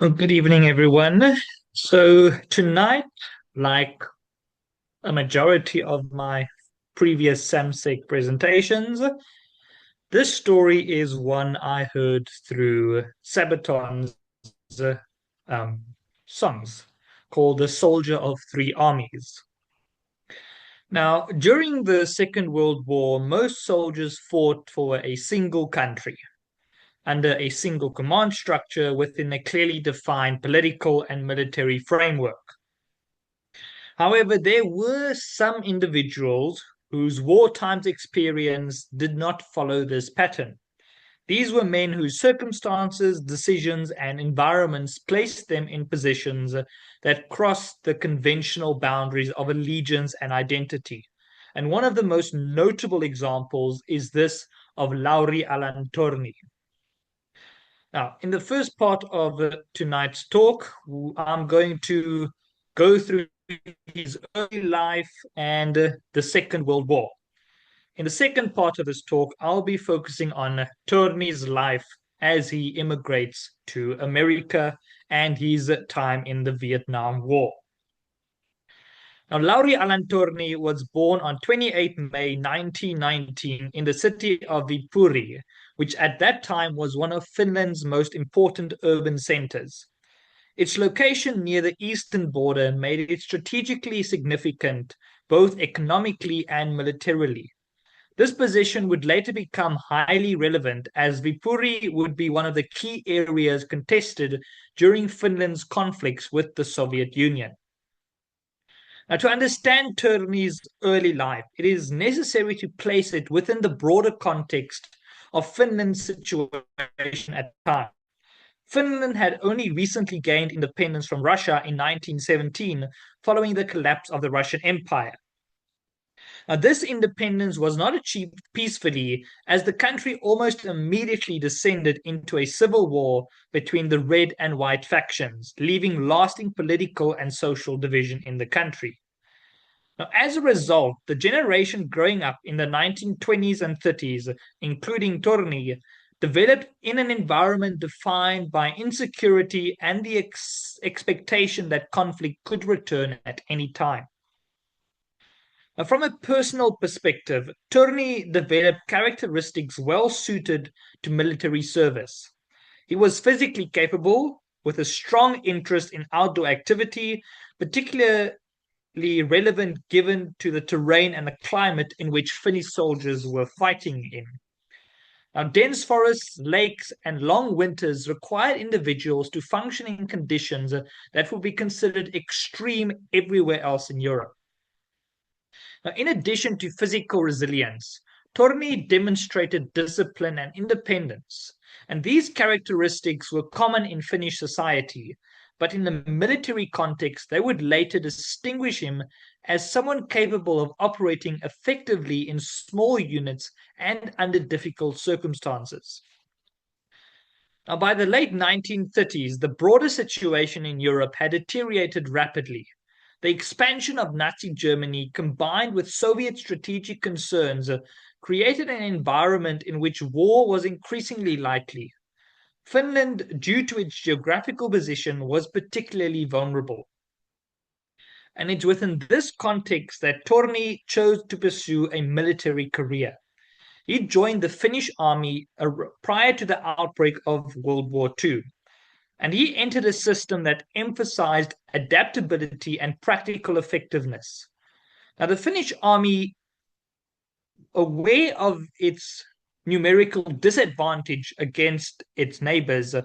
Well, good evening, everyone. So tonight, like a majority of my previous SAMSEC presentations, this story is one I heard through Sabaton's um, songs called "The Soldier of Three Armies." Now, during the Second World War, most soldiers fought for a single country under a single command structure within a clearly defined political and military framework. However, there were some individuals whose wartime experience did not follow this pattern. These were men whose circumstances, decisions, and environments placed them in positions that crossed the conventional boundaries of allegiance and identity. And one of the most notable examples is this of Lauri Allan Torni. Now, in the first part of tonight's talk, I'm going to go through his early life and the Second World War. In the second part of this talk, I'll be focusing on Torni's life as he immigrates to America and his time in the Vietnam War. Now, Lauri Allan Torni was born on 28 May 1919 in the city of Viipuri, which at that time was one of Finland's most important urban centers. Its location near the eastern border made it strategically significant, both economically and militarily. This position would later become highly relevant as Viipuri would be one of the key areas contested during Finland's conflicts with the Soviet Union. Now, to understand Torni's early life, it is necessary to place it within the broader context of Finland's situation at the time. Finland had only recently gained independence from Russia in 1917 following the collapse of the Russian Empire. Now, this independence was not achieved peacefully, as the country almost immediately descended into a civil war between the red and white factions, leaving lasting political and social division in the country. Now, as a result, the generation growing up in the 1920s and 30s, including Torni, developed in an environment defined by insecurity and the expectation that conflict could return at any time. Now, from a personal perspective, Torni developed characteristics well suited to military service. He was physically capable, with a strong interest in outdoor activity, particularly relevant given to the terrain and the climate in which Finnish soldiers were fighting in. Now, dense forests, lakes, and long winters required individuals to function in conditions that would be considered extreme everywhere else in Europe. Now, in addition to physical resilience, Torni demonstrated discipline and independence, and these characteristics were common in Finnish society, but in the military context, they would later distinguish him as someone capable of operating effectively in small units and under difficult circumstances. Now, by the late 1930s, the broader situation in Europe had deteriorated rapidly. The expansion of Nazi Germany, combined with Soviet strategic concerns, created an environment in which war was increasingly likely. Finland, due to its geographical position, was particularly vulnerable. And it's within this context that Torni chose to pursue a military career. He joined the Finnish army prior to the outbreak of World War II, and he entered a system that emphasized adaptability and practical effectiveness. Now, the Finnish army, aware of its numerical disadvantage against its neighbors,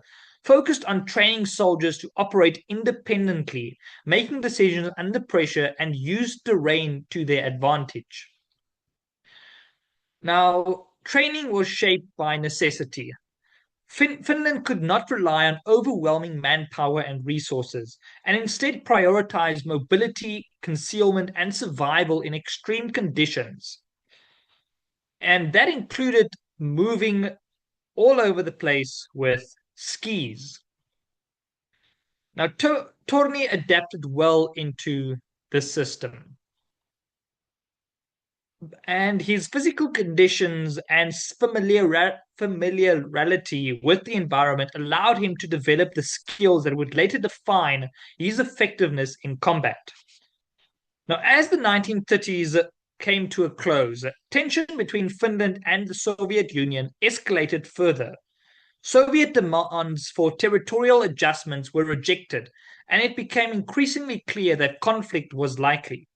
focused on training soldiers to operate independently, making decisions under pressure, and use terrain to their advantage. Now, training was shaped by necessity. Finland could not rely on overwhelming manpower and resources, and instead prioritized mobility, concealment, and survival in extreme conditions. And that included moving all over the place with skis. Now, Torni adapted well into the system. and his physical conditions and familiarity with the environment allowed him to develop the skills that would later define his effectiveness in combat. Now, as the 1930s came to a close, tension between Finland and the Soviet Union escalated further. Soviet demands for territorial adjustments were rejected, and it became increasingly clear that conflict was likely.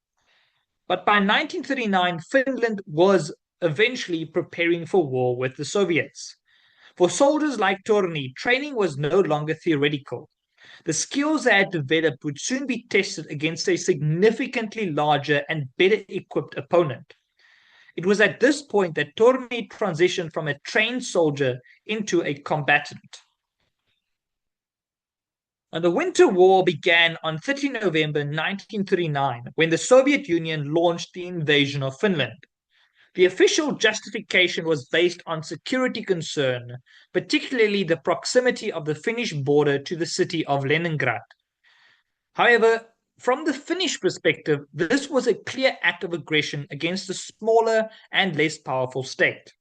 But by 1939, Finland was eventually preparing for war with the Soviets. For soldiers like Torni, training was no longer theoretical. The skills they had developed would soon be tested against a significantly larger and better equipped opponent. It was at this point that Torni transitioned from a trained soldier into a combatant. And the Winter War began on 30 November 1939 when the Soviet Union launched the invasion of Finland. The official justification was based on security concern, particularly the proximity of the Finnish border to the city of Leningrad. However, from the Finnish perspective, this was a clear act of aggression against a smaller and less powerful state.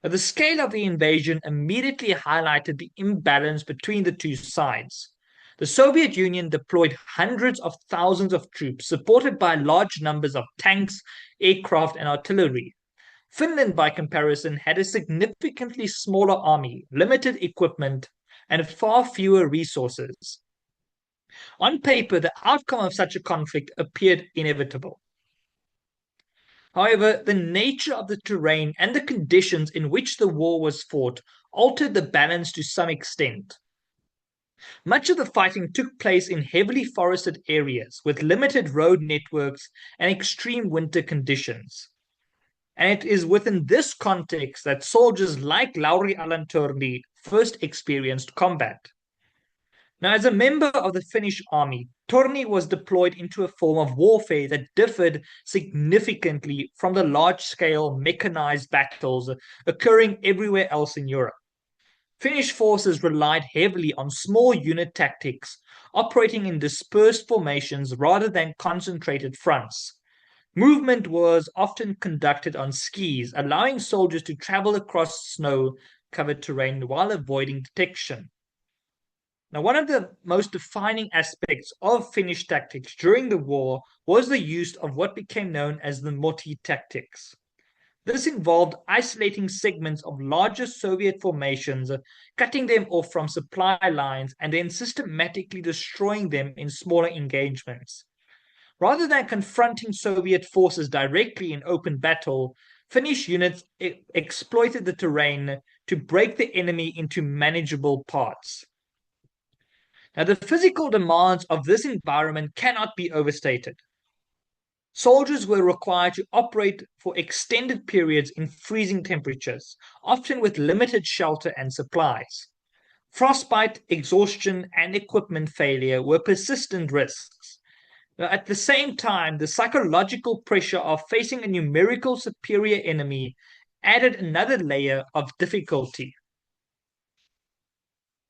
The scale of the invasion immediately highlighted the imbalance between the two sides. The Soviet Union deployed hundreds of thousands of troops, supported by large numbers of tanks, aircraft, and artillery. Finland, by comparison, had a significantly smaller army, limited equipment, and far fewer resources. On paper, the outcome of such a conflict appeared inevitable. However, the nature of the terrain and the conditions in which the war was fought altered the balance to some extent. Much of the fighting took place in heavily forested areas with limited road networks and extreme winter conditions. And it is within this context that soldiers like Lauri Allan first experienced combat. Now, as a member of the Finnish army, Torni was deployed into a form of warfare that differed significantly from the large-scale mechanized battles occurring everywhere else in Europe. Finnish forces relied heavily on small unit tactics, operating in dispersed formations rather than concentrated fronts. Movement was often conducted on skis, allowing soldiers to travel across snow-covered terrain while avoiding detection. Now, one of the most defining aspects of Finnish tactics during the war was the use of what became known as the Moti tactics. This involved isolating segments of larger Soviet formations, cutting them off from supply lines, and then systematically destroying them in smaller engagements. Rather than confronting Soviet forces directly in open battle, Finnish units exploited the terrain to break the enemy into manageable parts. Now, the physical demands of this environment cannot be overstated. Soldiers were required to operate for extended periods in freezing temperatures, often with limited shelter and supplies. Frostbite, exhaustion, and equipment failure were persistent risks. Now, at the same time, the psychological pressure of facing a numerical superior enemy added another layer of difficulty.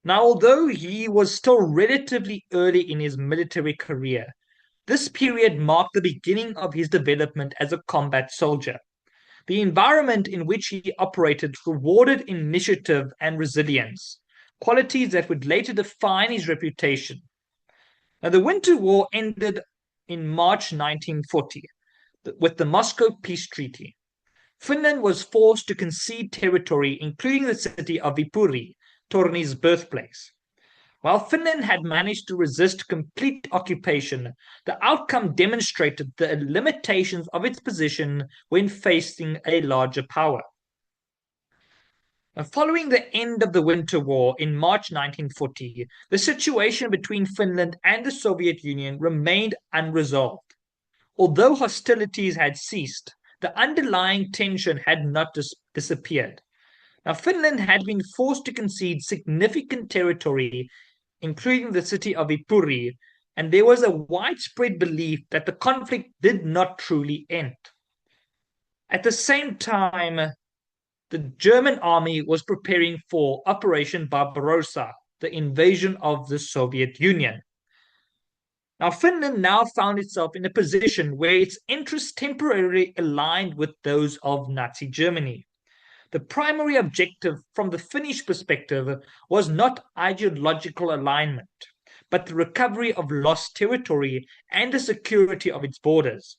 Now, although he was still relatively early in his military career, this period marked the beginning of his development as a combat soldier. The environment in which he operated rewarded initiative and resilience, qualities that would later define his reputation. Now, the Winter War ended in March 1940 with the Moscow Peace Treaty. Finland was forced to concede territory, including the city of Viipuri, Torni's birthplace. While Finland had managed to resist complete occupation, the outcome demonstrated the limitations of its position when facing a larger power. Following the end of the Winter War in March 1940, the situation between Finland and the Soviet Union remained unresolved. Although hostilities had ceased, the underlying tension had not disappeared. Now, Finland had been forced to concede significant territory, including the city of Viipuri, and there was a widespread belief that the conflict did not truly end. At the same time, the German army was preparing for Operation Barbarossa, the invasion of the Soviet Union. Now, Finland now found itself in a position where its interests temporarily aligned with those of Nazi Germany. The primary objective from the Finnish perspective was not ideological alignment, but the recovery of lost territory and the security of its borders.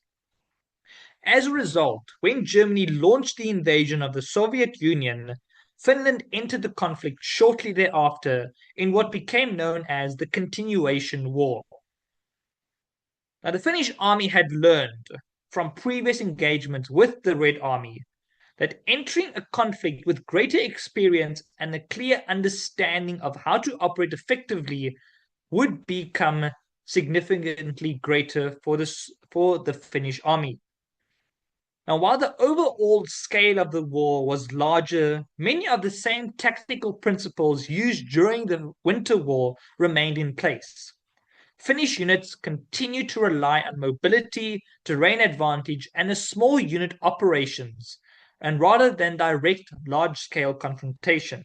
As a result, when Germany launched the invasion of the Soviet Union, Finland entered the conflict shortly thereafter in what became known as the Continuation War. Now, the Finnish army had learned from previous engagements with the Red Army that entering a conflict with greater experience and a clear understanding of how to operate effectively would become significantly greater for the Finnish army. Now, while the overall scale of the war was larger, many of the same tactical principles used during the Winter War remained in place. Finnish units continued to rely on mobility, terrain advantage, and a small unit operations, and rather than direct large-scale confrontation.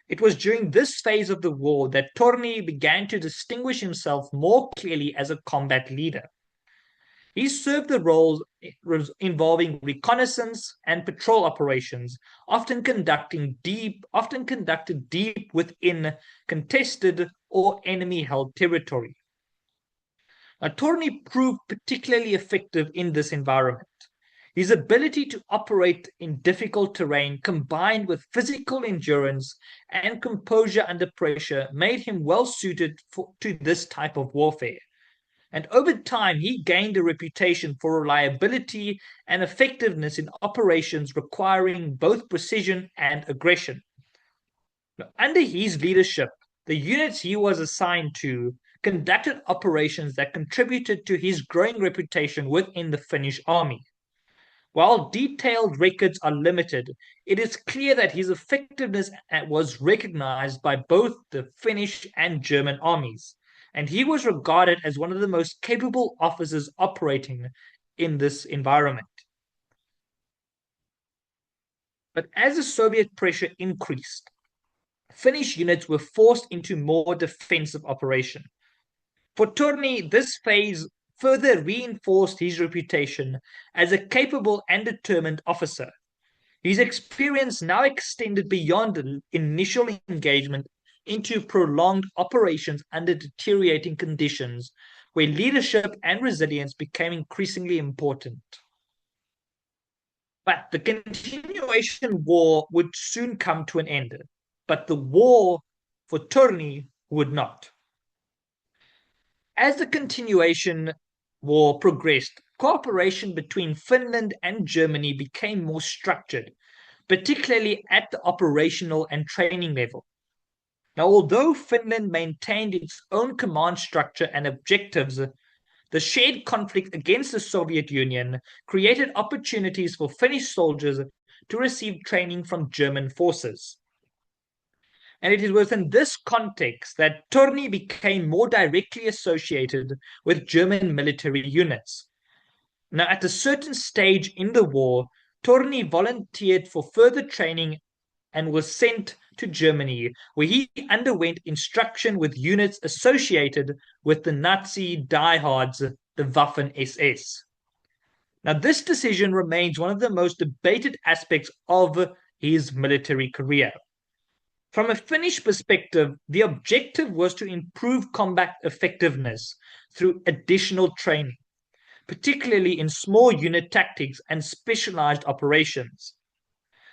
It was during this phase of the war that Torni began to distinguish himself more clearly as a combat leader. He served the roles involving reconnaissance and patrol operations, often conducted deep within contested or enemy-held territory. Torni proved particularly effective in this environment. His ability to operate in difficult terrain, combined with physical endurance and composure under pressure, made him well suited to this type of warfare. And over time, he gained a reputation for reliability and effectiveness in operations requiring both precision and aggression. Now, under his leadership, the units he was assigned to conducted operations that contributed to his growing reputation within the Finnish army. While detailed records are limited, it is clear that his effectiveness was recognized by both the Finnish and German armies, and he was regarded as one of the most capable officers operating in this environment. But as the Soviet pressure increased, Finnish units were forced into more defensive operation. For Torni, this phase further reinforced his reputation as a capable and determined officer. His experience now extended beyond initial engagement into prolonged operations under deteriorating conditions, where leadership and resilience became increasingly important. But the continuation war would soon come to an end, but the war for Torni would not. As the continuation war progressed, cooperation between Finland and Germany became more structured, particularly at the operational and training level. Now, although Finland maintained its own command structure and objectives, the shared conflict against the Soviet Union created opportunities for Finnish soldiers to receive training from German forces. And it is within this context that Torni became more directly associated with German military units. Now, at a certain stage in the war, Torni volunteered for further training and was sent to Germany, where he underwent instruction with units associated with the Nazi diehards, the Waffen SS. Now, this decision remains one of the most debated aspects of his military career. From a Finnish perspective, the objective was to improve combat effectiveness through additional training, particularly in small unit tactics and specialized operations.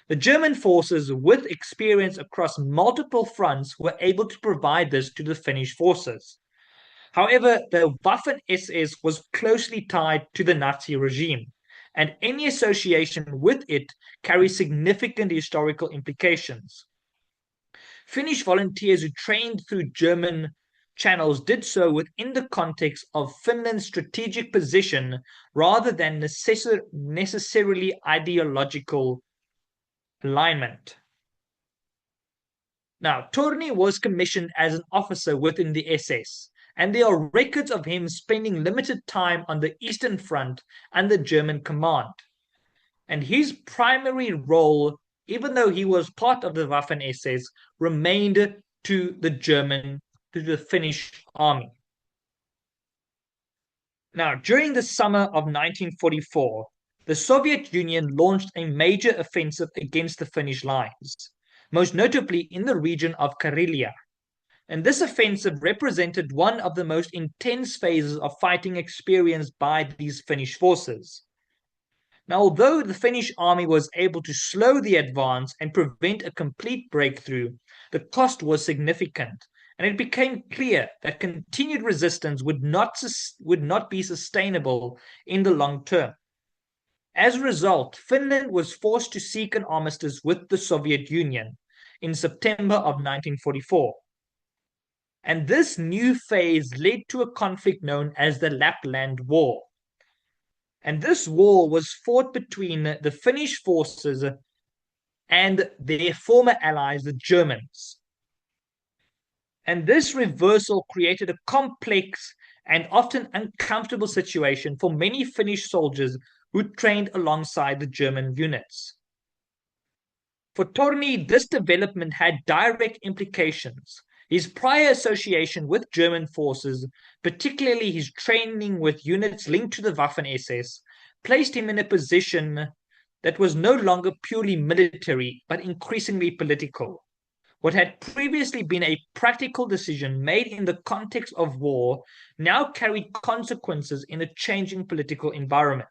The German forces, with experience across multiple fronts, were able to provide this to the Finnish forces. However, the Waffen SS was closely tied to the Nazi regime, and any association with it carries significant historical implications. Finnish volunteers who trained through German channels did so within the context of Finland's strategic position rather than necessarily ideological alignment. Now, Torni was commissioned as an officer within the SS, and there are records of him spending limited time on the Eastern Front under German command. And his primary role, even though he was part of the Waffen SS, remained to the Finnish army. Now, during the summer of 1944, the Soviet Union launched a major offensive against the Finnish lines, most notably in the region of Karelia. And this offensive represented one of the most intense phases of fighting experienced by these Finnish forces. Now, although the Finnish army was able to slow the advance and prevent a complete breakthrough, the cost was significant, and it became clear that continued resistance would not be sustainable in the long term. As a result, Finland was forced to seek an armistice with the Soviet Union in September of 1944. And this new phase led to a conflict known as the Lapland War. And this war was fought between the Finnish forces and their former allies, the Germans. And this reversal created a complex and often uncomfortable situation for many Finnish soldiers who trained alongside the German units. For Torni, this development had direct implications. His prior association with German forces, particularly his training with units linked to the Waffen SS, placed him in a position that was no longer purely military, but increasingly political. What had previously been a practical decision made in the context of war now carried consequences in a changing political environment.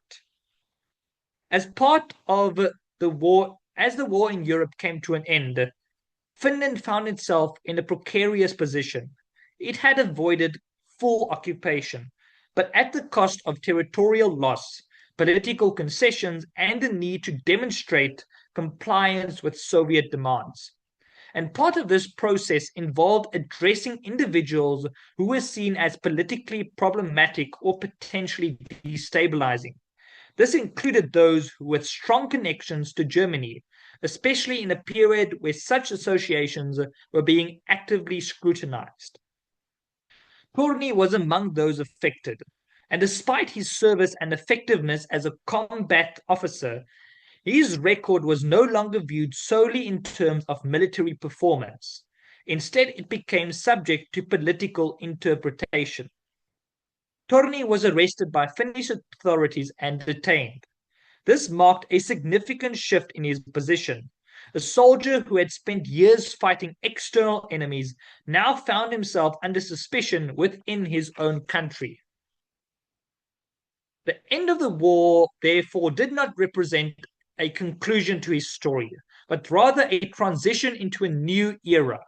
As part of the war, as the war in Europe came to an end, Finland found itself in a precarious position. It had avoided full occupation, but at the cost of territorial loss, political concessions, and the need to demonstrate compliance with Soviet demands. And part of this process involved addressing individuals who were seen as politically problematic or potentially destabilizing. This included those with strong connections to Germany, especially in a period where such associations were being actively scrutinized. Torni was among those affected, and despite his service and effectiveness as a combat officer, his record was no longer viewed solely in terms of military performance. Instead, it became subject to political interpretation. Torni was arrested by Finnish authorities and detained. This marked a significant shift in his position. A soldier who had spent years fighting external enemies now found himself under suspicion within his own country. The end of the war, therefore, did not represent a conclusion to his story, but rather a transition into a new era.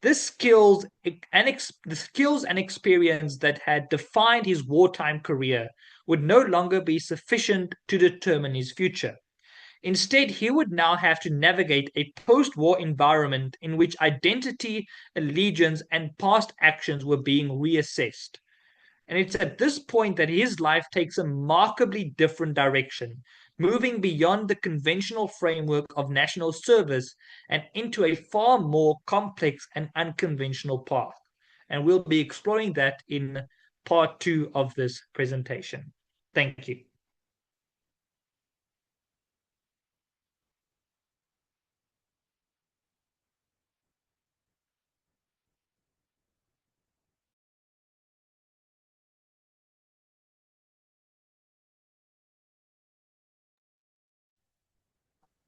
The skills and experience that had defined his wartime career would no longer be sufficient to determine his future. Instead, he would now have to navigate a post war environment in which identity, allegiance, and past actions were being reassessed. And it's at this point that his life takes a markedly different direction, moving beyond the conventional framework of national service and into a far more complex and unconventional path. And we'll be exploring that in part two of this presentation. Thank you.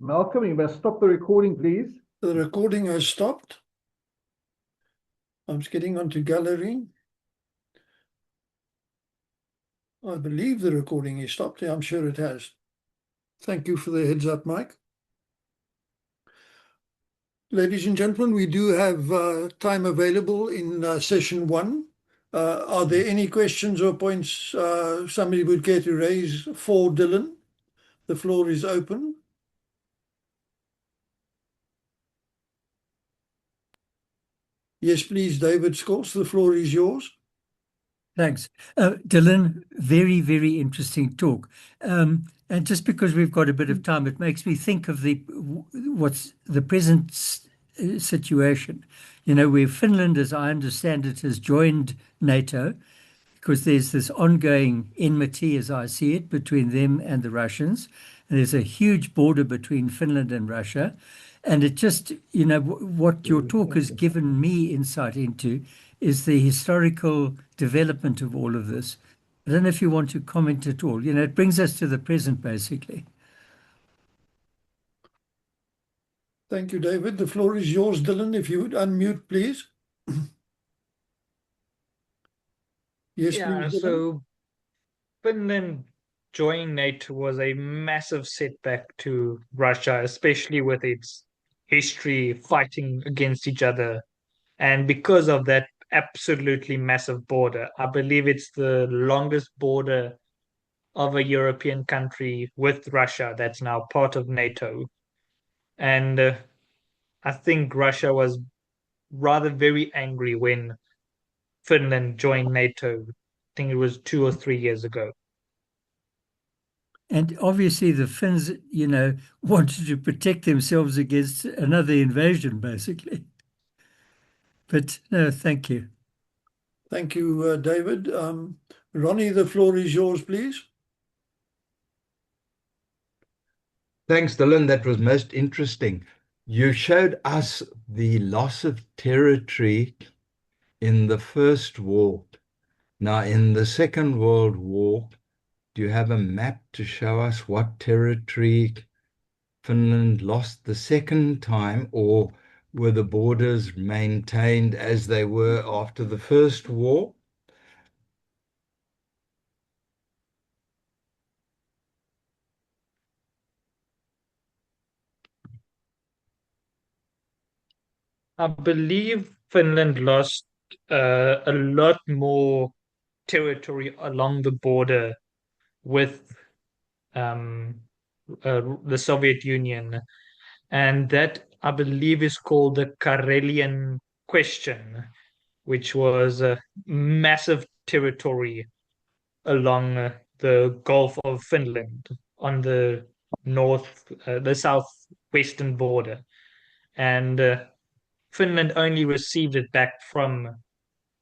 Malcolm, you must stop the recording, please. The recording has stopped. I'm just getting onto gallery. I believe the recording is stopped. I'm sure it has. Thank you for the heads up, Mike. Ladies and gentlemen, we do have time available in session one. Are there any questions or points somebody would care to raise for Dylan? The floor is open. Yes, please, David Scholes, the floor is yours. Thanks. Dylan, very, very interesting talk. And just because we've got a bit of time, it makes me think of what's the present situation. You know, where Finland, as I understand it, has joined NATO because there's this ongoing enmity, as I see it, between them and the Russians. And there's a huge border between Finland and Russia. And it just, you know, what your talk has given me insight into is the historical development of all of this. I don't know if you want to comment at all. It brings us to the present, basically. Thank you, David. The floor is yours, Dylan. If you would unmute, please. Yes, Yeah, please, Dylan. so Finland joining NATO was a massive setback to Russia, especially with its history fighting against each other. And because of that absolutely massive border, I believe it's the longest border of a European country with Russia that's now part of NATO. And I think Russia was rather very angry when Finland joined NATO. I think it was 2 or 3 years ago. And obviously the Finns, wanted to protect themselves against another invasion, basically. But no, thank you. Thank you, David. Ronnie, the floor is yours, please. Thanks, Dylan. That was most interesting. You showed us the loss of territory in the First War. Now, in the Second World War, do you have a map to show us what territory Finland lost the second time, or were the borders maintained as they were after the First War? I believe Finland lost a lot more territory along the border with um, the Soviet Union, and that I believe is called the Karelian Question, which was a massive territory along the Gulf of Finland on the southwestern border, and Finland only received it back from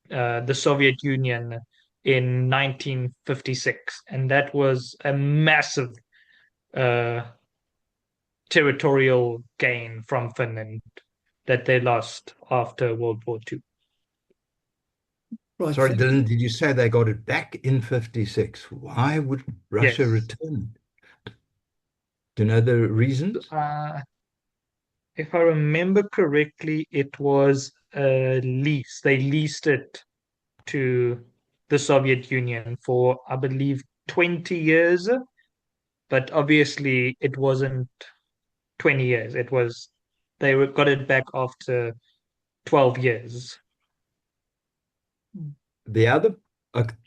the Soviet Union in 1956, and that was a massive uh, territorial gain from Finland that they lost after World War II. Right. Sorry, Thank Dylan, you. did you say they got it back in 56? Why would Russia Yes. return it? Do you know the reasons? If I remember correctly, it was a lease. They leased it to the Soviet Union for, I believe, 20 years. But obviously, it wasn't 20 years. Got it back after 12 years. The other,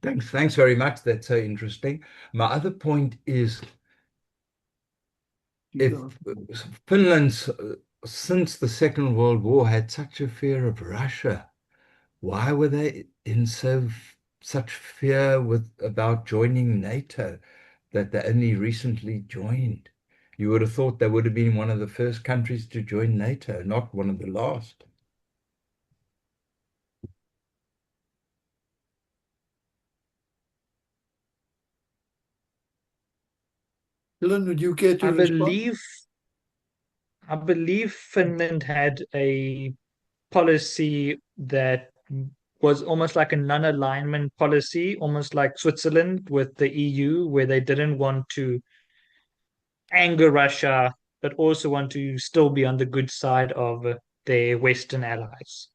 thanks very much. That's so interesting. My other point is, if Finland, since the Second World War, had such a fear of Russia, why were they in such fear about joining NATO that they only recently joined? You would have thought they would have been one of the first countries to join NATO, not one of the last. Dylan, would you care to I respond? believe I believe Finland had a policy that was almost like a non-alignment policy, almost like Switzerland with the EU, where they didn't want to anger Russia, but also want to still be on the good side of their Western allies.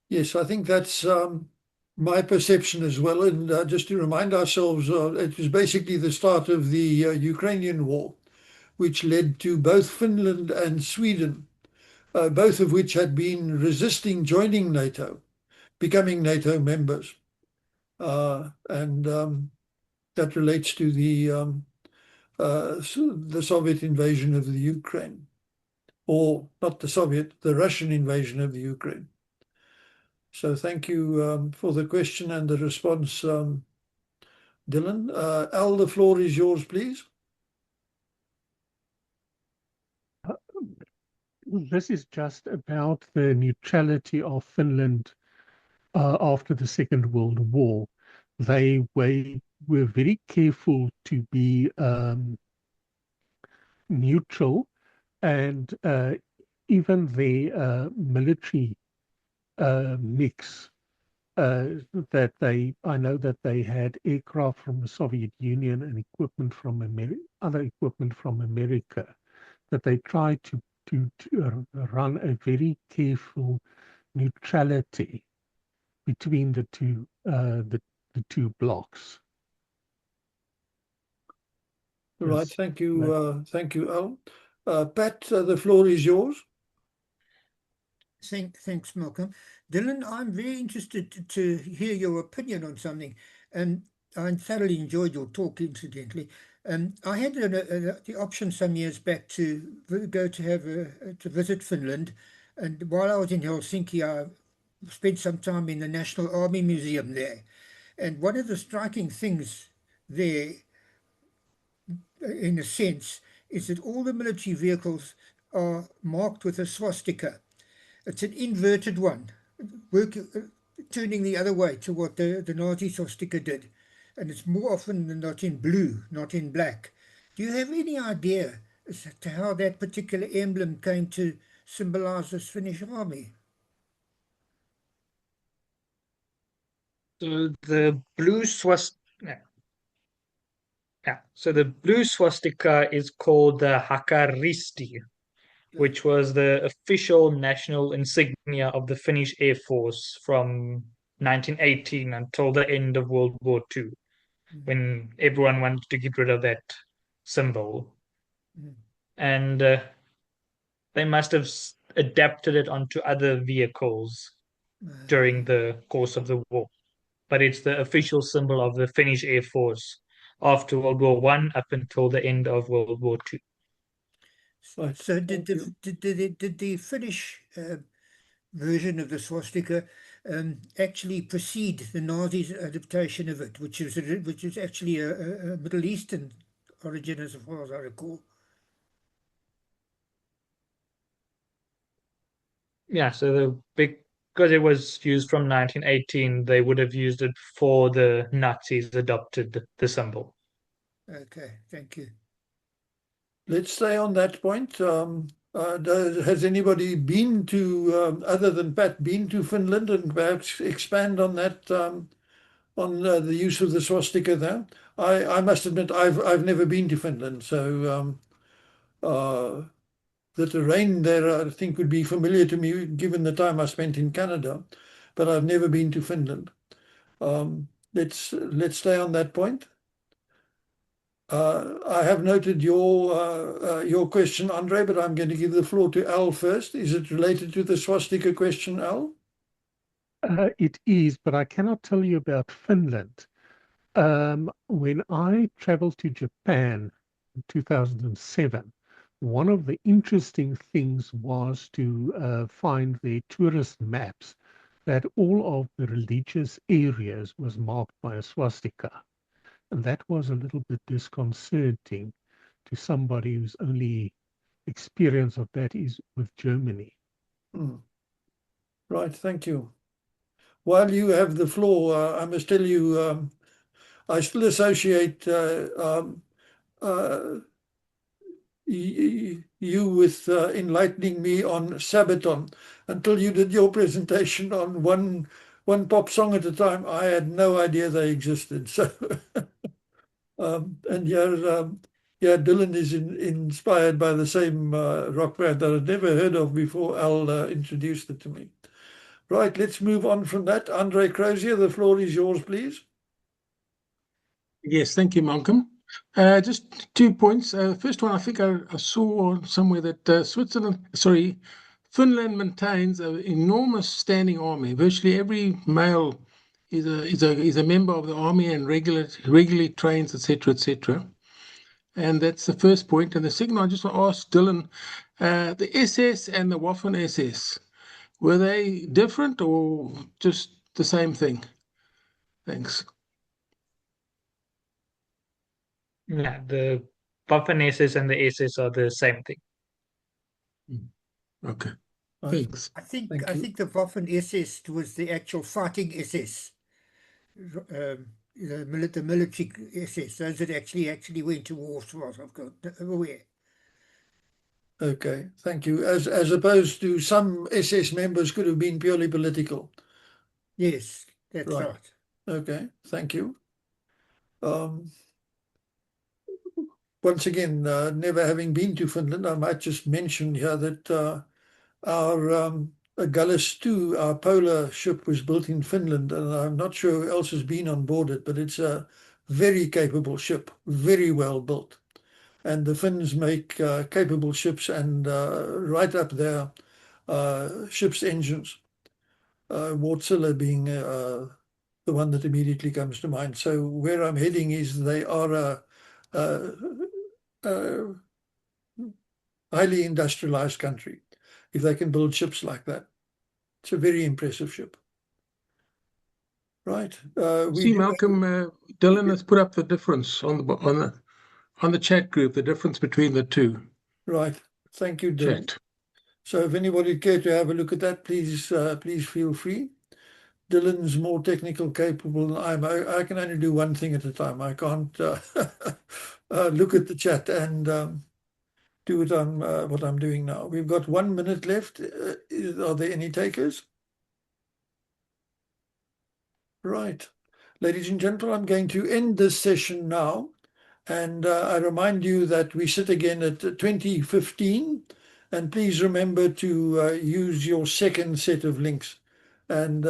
Yes, I think that's my perception as well. And just to remind ourselves, it was basically the start of the Ukrainian war, which led to both Finland and Sweden, both of which had been resisting joining NATO, becoming NATO members. And that relates to the Soviet invasion of the Ukraine, or not the Soviet, the Russian invasion of the Ukraine. So thank you for the question and the response, Dylan. Al, the floor is yours, please. This is just about the neutrality of Finland after the Second World War. They were very careful to be neutral, and even their military mix I know that they had aircraft from the Soviet Union and equipment from other equipment from America, that they tried to run a very careful neutrality between the two blocks. Right. Yes. Thank you. Thank you, Alan. Pat, the floor is yours. Thanks, Malcolm. Dylan, I'm very interested to hear your opinion on something, and I thoroughly enjoyed your talk, incidentally. I had the option some years back to go to visit Finland, and while I was in Helsinki, I spent some time in the National Army Museum there. And one of the striking things there, in a sense, is that all the military vehicles are marked with a swastika. It's an inverted one, turning the other way to what the Nazi swastika did. And it's more often than not in blue, not in black. Do you have any idea as to how that particular emblem came to symbolize this Finnish army? So the blue swastika, yeah. So the blue swastika is called the Hakaristi, which was the official national insignia of the Finnish Air Force from 1918 until the end of World War II, when everyone wanted to get rid of that symbol. And they must have adapted it onto other vehicles during the course of the war. But it's the official symbol of the Finnish Air Force after World War One up until the end of World War Two. Right. So did the Finnish version of the swastika actually precede the Nazis' adaptation of it, which is actually a Middle Eastern origin, as far as I recall? Yeah, so because it was used from 1918, they would have used it before the Nazis adopted the symbol. Okay, thank you. Let's stay on that point. Has anybody been to, other than Pat, been to Finland, and perhaps expand on that, on the use of the swastika there? I must admit I've never been to Finland, so the terrain there I think would be familiar to me given the time I spent in Canada, but I've never been to Finland. Let's stay on that point. I have noted your question, Andre, but I'm going to give the floor to Al first. Is it related to the swastika question, Al? It is, but I cannot tell you about Finland. When I traveled to Japan in 2007, one of the interesting things was to find the tourist maps that all of the religious areas was marked by a swastika. And that was a little bit disconcerting to somebody whose only experience of that is with Germany. Right, thank you. While you have the floor, I must tell you, I still associate you with enlightening me on Sabaton. Until you did your presentation on one pop song at a time, I had no idea they existed. So, and yeah, Dylan is inspired by the same rock band that I'd never heard of before Al introduced it to me. Right, let's move on from that. Andre Crozier, the floor is yours, please. Yes, thank you, Malcolm. Just 2 points. First one, I think I saw somewhere that Finland maintains an enormous standing army. Virtually every male is a member of the army and regularly trains, etc., etc. And that's the first point. And the second, I just want to ask Dylan, the SS and the Waffen SS, were they different or just the same thing? Thanks. Yeah, the Waffen SS and the SS are the same thing. Okay, Right. thanks. I think Thank you. the Waffen SS was the actual fighting SS, the military SS, those that actually went to war, as far as I've got aware. Okay, thank you. As opposed to some SS members could have been purely political. Yes, That's Right. right. Okay, thank you. Once again, never having been to Finland, I might just mention here that our Gullis 2, our polar ship, was built in Finland, and I'm not sure who else has been on board it, but it's a very capable ship, very well built. And the Finns make capable ships, and right up there, ships' engines. Wärtsilä being the one that immediately comes to mind. So where I'm heading is they are a highly industrialized country if they can build ships like that. It's a very impressive ship. Right. See, Malcolm, Dylan has put up the difference on the chat group, the difference between the two. Right. Thank you, Dylan. Chat. So if anybody care to have a look at that, please feel free. Dylan's more technical capable than I can only do one thing at a time. I can't look at the chat and do what I'm doing now. We've got 1 minute left. Are there any takers? Right. Ladies and gentlemen, I'm going to end this session now. And I remind you that we sit again at 2015. And please remember to use your second set of links. And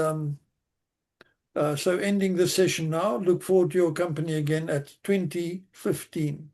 so ending this session now, look forward to your company again at 2015.